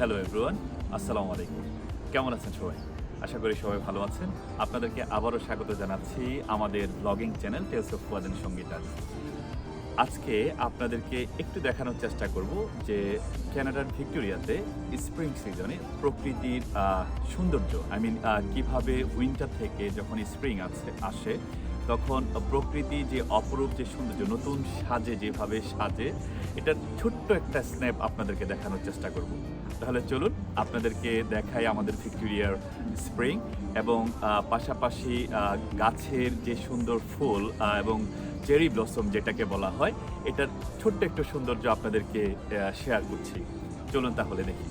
Hello everyone, আসসালামু আলাইকুম। কেমন আছেন সবাই? আশা করি সবাই ভালো আছেন। আপনাদেরকে আবারও স্বাগত জানাচ্ছি আমাদের blogging channel tales of Fuad and সঙ্গীতার। আজকে আপনাদেরকে একটু দেখানোর চেষ্টা করব যে কানাডার ভিক্টোরিয়াতে স্প্রিং সিজনে প্রকৃতির সৌন্দর্য কিভাবে উইন্টার থেকে যখন স্প্রিং আসে তখন প্রকৃতি যে অপরূপ যে সৌন্দর্য নতুন সাজে যেভাবে সাজে এটার ছোট্ট একটা স্ন্যাপ আপনাদেরকে দেখানোর চেষ্টা করব। তাহলে চলুন আপনাদেরকে দেখাই আমাদের ভিক্টোরিয়ার স্প্রিং এবং পাশাপাশি গাছের যে সুন্দর ফুল এবং চেরি ব্লসম যেটাকে বলা হয় এটার ছোট্ট একটু সৌন্দর্য আপনাদেরকে শেয়ার করছি। চলুন তাহলে দেখি।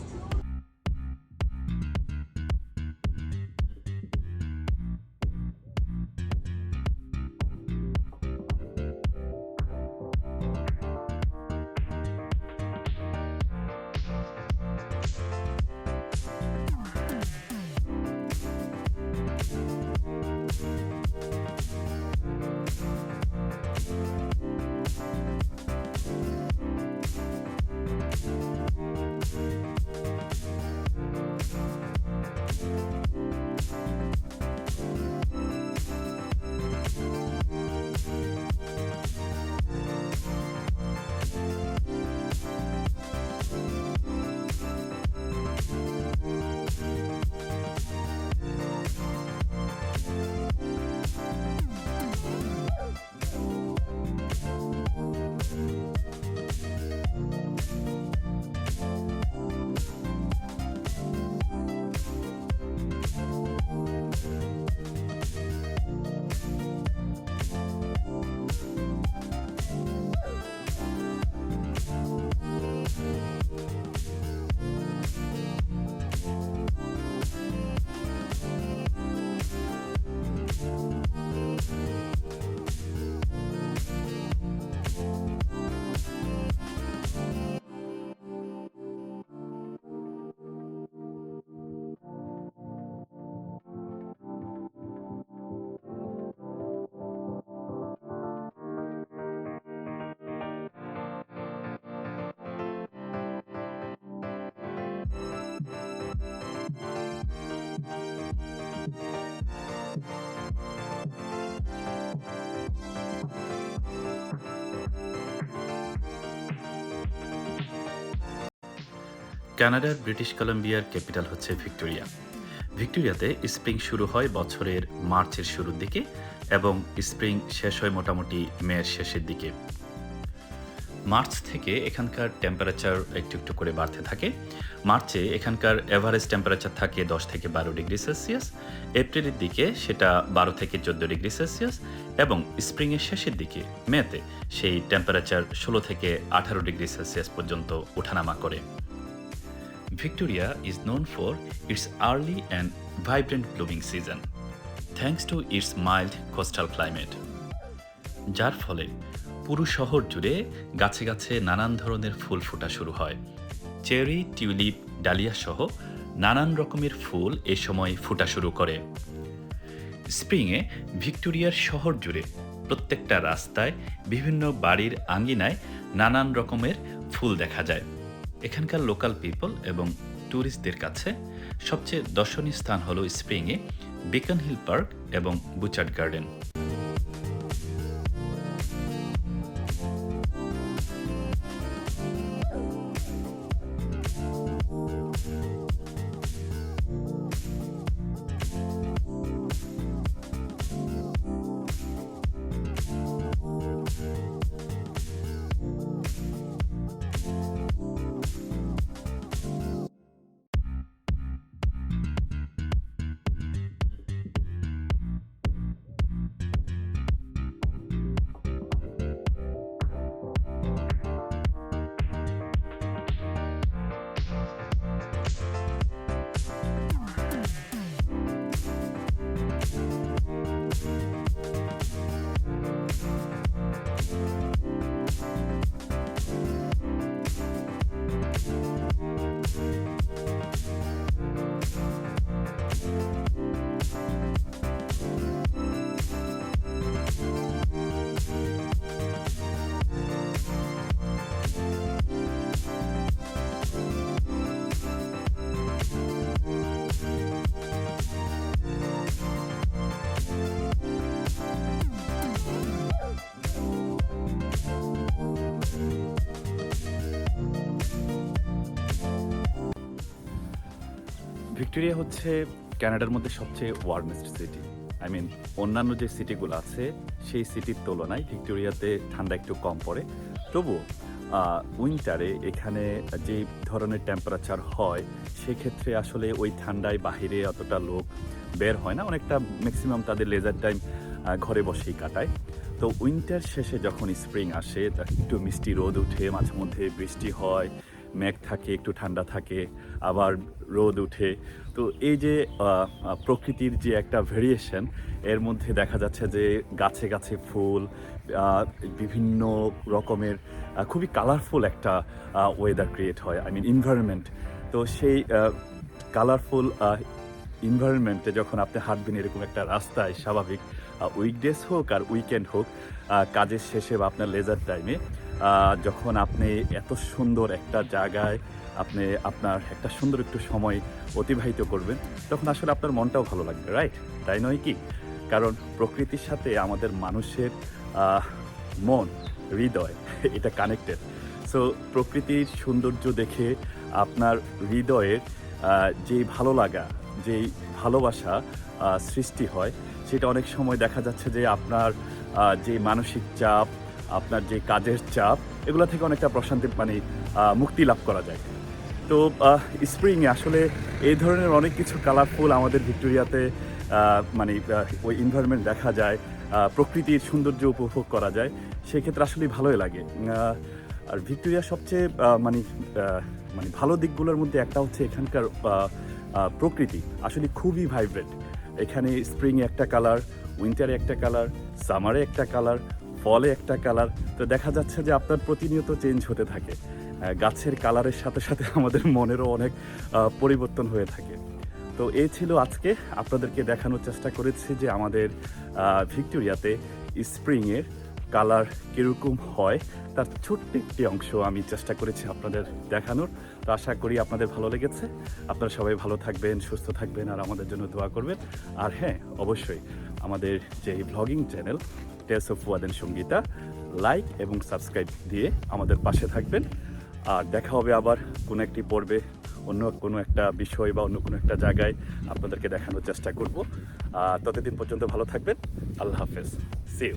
কানাডার ব্রিটিশ কলাম্বিয়ার ক্যাপিটাল হচ্ছে ভিক্টোরিয়া। ভিক্টোরিয়াতে স্প্রিং শুরু হয় বছরের মার্চের শুরুর দিকে এবং স্প্রিং শেষ হয় মোটামুটি মের শেষের দিকে। মার্চ থেকে এখানকার টেম্পারেচার একটু একটু করে বাড়তে থাকে। মার্চে এখানকার এভারেজ টেম্পারেচার থাকে 10 থেকে 12 ডিগ্রি সেলসিয়াস, এপ্রিলের দিকে সেটা 12 থেকে 14 ডিগ্রি সেলসিয়াস এবং স্প্রিংয়ের শেষের দিকে মেতে সেই টেম্পারেচার 16 থেকে 18 ডিগ্রি সেলসিয়াস পর্যন্ত ওঠানামা করে। Victoria is known for its early and vibrant blooming season, thanks to its mild coastal climate, যার ফলে পুরো শহর জুড়ে গাছে গাছে নানান ধরনের ফুল ফোটা শুরু হয়। চেরি, টিউলিপ, ডালিয়া সহ নানান রকমের ফুল এ সময় ফোটা শুরু করে। স্প্রিংয়ে ভিক্টোরিয়ার শহর জুড়ে প্রত্যেকটা রাস্তায়, বিভিন্ন বাড়ির আঙ্গিনায় নানান রকমের ফুল দেখা যায়। এখানকার লোকাল পিপল এবং ট্যুরিস্টদের কাছে সবচেয়ে দর্শনীয় স্থান হলো স্প্রিংয়ে বিকন হিল পার্ক এবং বুচার্ড গার্ডেন। ভিক্টোরিয়া হচ্ছে কানাডার মধ্যে সবচেয়ে ওয়ার্মেস্ট সিটি। আই মিন অন্যান্য যে সিটিগুলো আছে সেই সিটির তুলনায় ভিক্টোরিয়াতে ঠান্ডা একটু কম পড়ে। তবুও উইন্টারে এখানে যে ধরনের টেম্পারেচার হয় সেক্ষেত্রে আসলে ওই ঠান্ডায় বাহিরে অতটা লোক বের হয় না, অনেকটা ম্যাক্সিমাম তাদের লেজার টাইম ঘরে বসেই কাটায়। তো উইন্টার শেষে যখন স্প্রিং আসে একটু মিষ্টি রোদ উঠে, মাঝে মধ্যে বৃষ্টি হয়, মেঘ থাকে, একটু ঠান্ডা থাকে, আবার রোদ উঠে। তো এই যে প্রকৃতির যে একটা ভেরিয়েশন, এর মধ্যে দেখা যাচ্ছে যে গাছে গাছে ফুল, বিভিন্ন রকমের খুবই কালারফুল একটা ওয়েদার ক্রিয়েট হয়, আই মিন এনভায়রনমেন্ট। তো সেই কালারফুল এনভায়রনমেন্টে যখন আপনি হাঁটবেন এরকম একটা রাস্তায়, স্বাভাবিক উইকডেজ হোক আর উইকেন্ড হোক, কাজের শেষে বা আপনার লেজার টাইমে যখন আপনি এত সুন্দর একটা জায়গায় আপনি আপনার একটা সুন্দর একটু সময় অতিবাহিত করবেন, তখন আসলে আপনার মনটাও ভালো লাগবে, রাইট? তাই নয় কি? কারণ প্রকৃতির সাথে আমাদের মানুষের মন, হৃদয় এটা কানেক্টেড। সো প্রকৃতির সৌন্দর্য দেখে আপনার হৃদয়ের যেই ভালো লাগা, যেই ভালোবাসা সৃষ্টি হয়, সেটা অনেক সময় দেখা যাচ্ছে যে আপনার যে মানসিক চাপ, আপনার যে কাজের চাপ, এগুলো থেকে অনেকটা প্রশান্তি মানে মুক্তি লাভ করা যায়। তো স্প্রিংয়ে আসলে এই ধরনের অনেক কিছু কালারফুল আমাদের ভিক্টোরিয়াতে মানে ওই এনভায়রনমেন্ট দেখা যায়, প্রকৃতির সৌন্দর্য উপভোগ করা যায়, সেক্ষেত্রে আসলেই ভালোই লাগে। আর ভিক্টোরিয়ার সবচেয়ে মানে ভালো দিকগুলোর মধ্যে একটা হচ্ছে এখানকার প্রকৃতি আসলে খুবই ভাইব্রেন্ট। এখানে স্প্রিংয়ে একটা কালার, উইন্টারে একটা কালার, সামারে একটা কালার, ফলে একটা কালার। তো দেখা যাচ্ছে যে আপনার প্রতিনিয়ত চেঞ্জ হতে থাকে। গাছের কালারের সাথে সাথে আমাদের মনেরও অনেক পরিবর্তন হয়ে থাকে। তো এই ছিল আজকে আপনাদেরকে দেখানোর চেষ্টা করেছি যে আমাদের ভিক্টোরিয়াতে স্প্রিংয়ের কালার কীরকম হয়, তার ছোট্ট একটি অংশ আমি চেষ্টা করেছি আপনাদের দেখানোর। তো আশা করি আপনাদের ভালো লেগেছে। আপনারা সবাই ভালো থাকবেন, সুস্থ থাকবেন, আর আমাদের জন্য দোয়া করবেন। আর হ্যাঁ, অবশ্যই আমাদের যে blogging channel tales of Fuad and Sangeeta, like এবং সাবস্ক্রাইব দিয়ে আমাদের পাশে থাকবেন। আর দেখা হবে আবার কোনো একটি পর্বে, অন্য কোনো একটা বিষয় বা অন্য কোনো একটা জায়গায় আপনাদেরকে দেখানোর চেষ্টা করব। ততদিন পর্যন্ত ভালো থাকবেন। আল্লাহ হাফেজ। See you.